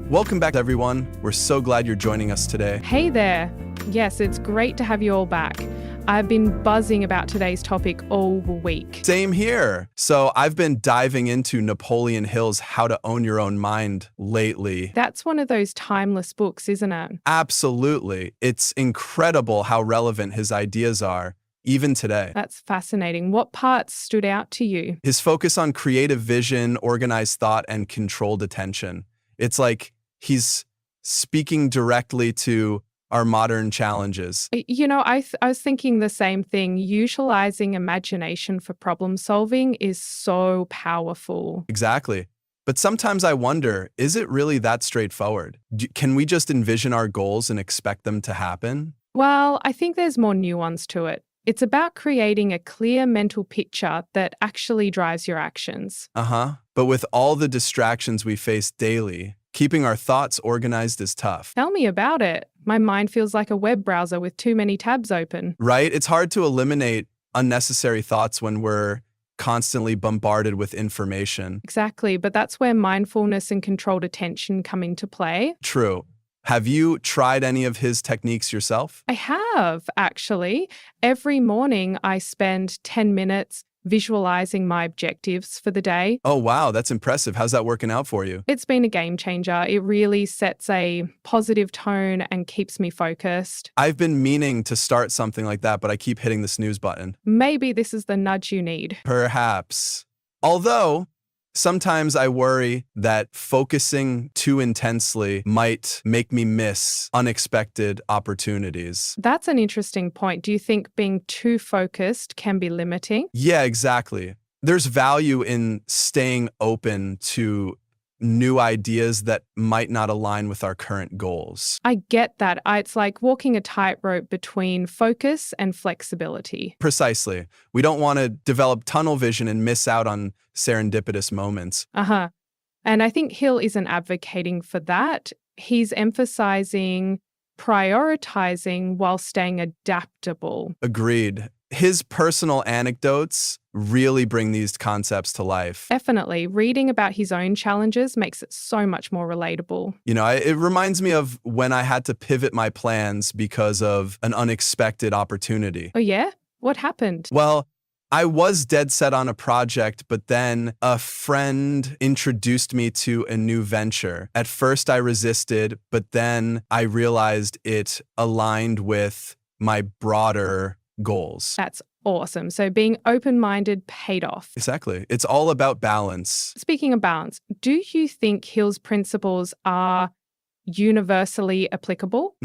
Welcome back, everyone. We're so glad you're joining us today. Hey there. Yes, it's great to have you all back. I've been buzzing about today's topic all week. Same here. So I've been diving into Napoleon Hill's How to Own Your Own Mind lately. That's one of those timeless books, isn't it? Absolutely. It's incredible how relevant his ideas are, even today. That's fascinating. What parts stood out to you? His focus on creative vision, organized thought, and controlled attention. It's like he's speaking directly to our modern challenges. I was thinking the same thing. Utilizing imagination for problem solving is so powerful. Exactly. But sometimes I wonder, is it really that straightforward? Can we just envision our goals and expect them to happen? Well, I think there's more nuance to it. It's about creating a clear mental picture that actually drives your actions. But with all the distractions we face daily, keeping our thoughts organized is tough. Tell me about it. My mind feels like a web browser with too many tabs open. Right? It's hard to eliminate unnecessary thoughts when we're constantly bombarded with information. Exactly, but that's where mindfulness and controlled attention come into play. True. Have you tried any of his techniques yourself? I have, actually. Every morning I spend 10 minutes visualizing my objectives for the day. Oh, wow, that's impressive. How's that working out for you? It's been a game changer. It really sets a positive tone and keeps me focused. I've been meaning to start something like that, but I keep hitting the snooze button. Maybe this is the nudge you need. Perhaps. Although, sometimes I worry that focusing too intensely might make me miss unexpected opportunities. That's an interesting point. Do you think being too focused can be limiting? Yeah, exactly. There's value in staying open to new ideas that might not align with our current goals. I get that. It's like walking a tightrope between focus and flexibility. Precisely. We don't want to develop tunnel vision and miss out on serendipitous moments. And I think Hill isn't advocating for that. He's emphasizing prioritizing while staying adaptable. Agreed. His personal anecdotes really bring these concepts to life. Definitely. Reading about his own challenges makes it so much more relatable. It reminds me of when I had to pivot my plans because of an unexpected opportunity. Oh, yeah? What happened? Well, I was dead set on a project, but then a friend introduced me to a new venture. At first I resisted, but then I realized it aligned with my broader goals. That's awesome. So being open-minded paid off. Exactly. It's all about balance. Speaking of balance, do you think Hill's principles are universally applicable?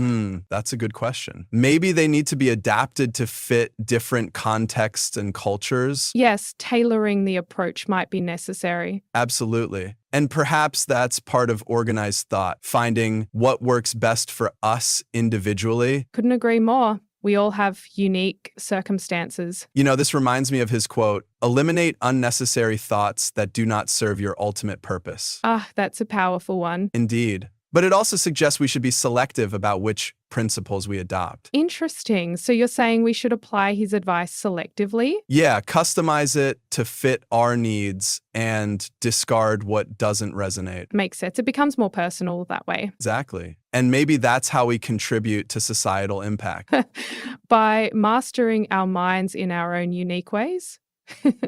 That's a good question. Maybe they need to be adapted to fit different contexts and cultures. Yes, tailoring the approach might be necessary. Absolutely. And perhaps that's part of organized thought, finding what works best for us individually. Couldn't agree more. We all have unique circumstances. This reminds me of his quote, "Eliminate unnecessary thoughts that do not serve your ultimate purpose." That's a powerful one. Indeed. But it also suggests we should be selective about which principles we adopt. Interesting. So you're saying we should apply his advice selectively? Yeah, customize it to fit our needs and discard what doesn't resonate. Makes sense. It becomes more personal that way. Exactly. And maybe that's how we contribute to societal impact. By mastering our minds in our own unique ways?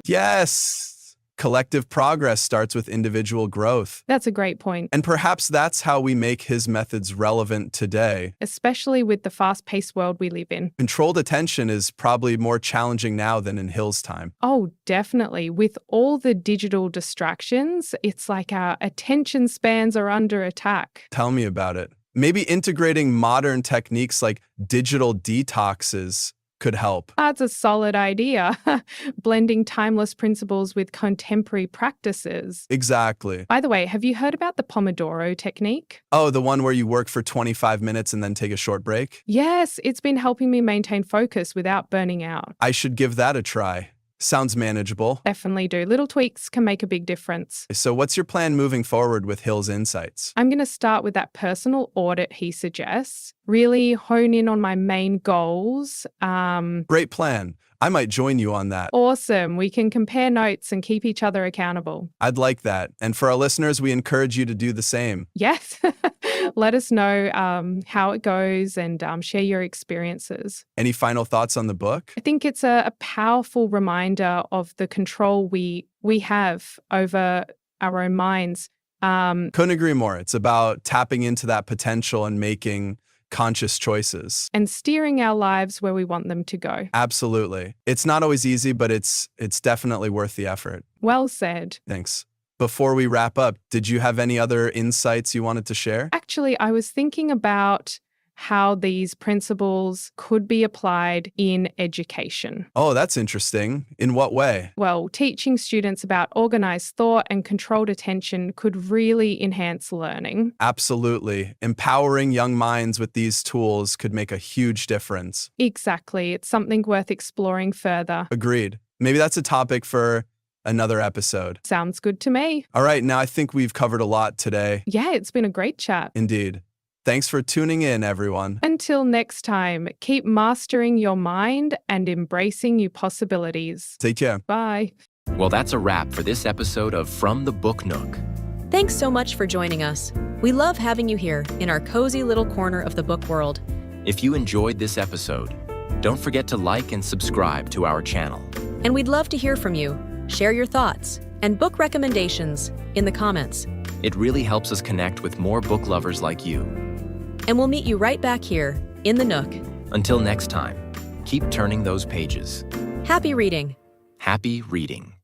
Yes. Collective progress starts with individual growth. That's a great point. And perhaps that's how we make his methods relevant today. Especially with the fast-paced world we live in. Controlled attention is probably more challenging now than in Hill's time. Oh, definitely. With all the digital distractions, it's like our attention spans are under attack. Tell me about it. Maybe integrating modern techniques like digital detoxes could help. That's a solid idea. Blending timeless principles with contemporary practices. Exactly. By the way, have you heard about the Pomodoro technique? Oh, the one where you work for 25 minutes and then take a short break? Yes, it's been helping me maintain focus without burning out. I should give that a try. Sounds manageable. Definitely do. Little tweaks can make a big difference. So what's your plan moving forward with Hill's insights? I'm going to start with that personal audit he suggests, really hone in on my main goals. Great plan. I might join you on that. Awesome. We can compare notes and keep each other accountable. I'd like that. And for our listeners, we encourage you to do the same. Yes. Let us know how it goes and share your experiences. Any final thoughts on the book? I think it's a powerful reminder of the control we have over our own minds. Couldn't agree more. It's about tapping into that potential and making conscious choices. And steering our lives where we want them to go. Absolutely. It's not always easy, but it's definitely worth the effort. Well said. Thanks. Before we wrap up, did you have any other insights you wanted to share? Actually, I was thinking about how these principles could be applied in education. Oh, that's interesting. In what way? Well, teaching students about organized thought and controlled attention could really enhance learning. Absolutely. Empowering young minds with these tools could make a huge difference. Exactly. It's something worth exploring further. Agreed. Maybe that's a topic for another episode. Sounds good to me. All right, now I think we've covered a lot today. Yeah, it's been a great chat. Indeed. Thanks for tuning in, everyone. Until next time, keep mastering your mind and embracing new possibilities. Take care. Bye. Well, that's a wrap for this episode of From the Book Nook. Thanks so much for joining us. We love having you here in our cozy little corner of the book world. If you enjoyed this episode, don't forget to like and subscribe to our channel. And we'd love to hear from you. Share your thoughts and book recommendations in the comments. It really helps us connect with more book lovers like you. And we'll meet you right back here in the Nook. Until next time, keep turning those pages. Happy reading. Happy reading.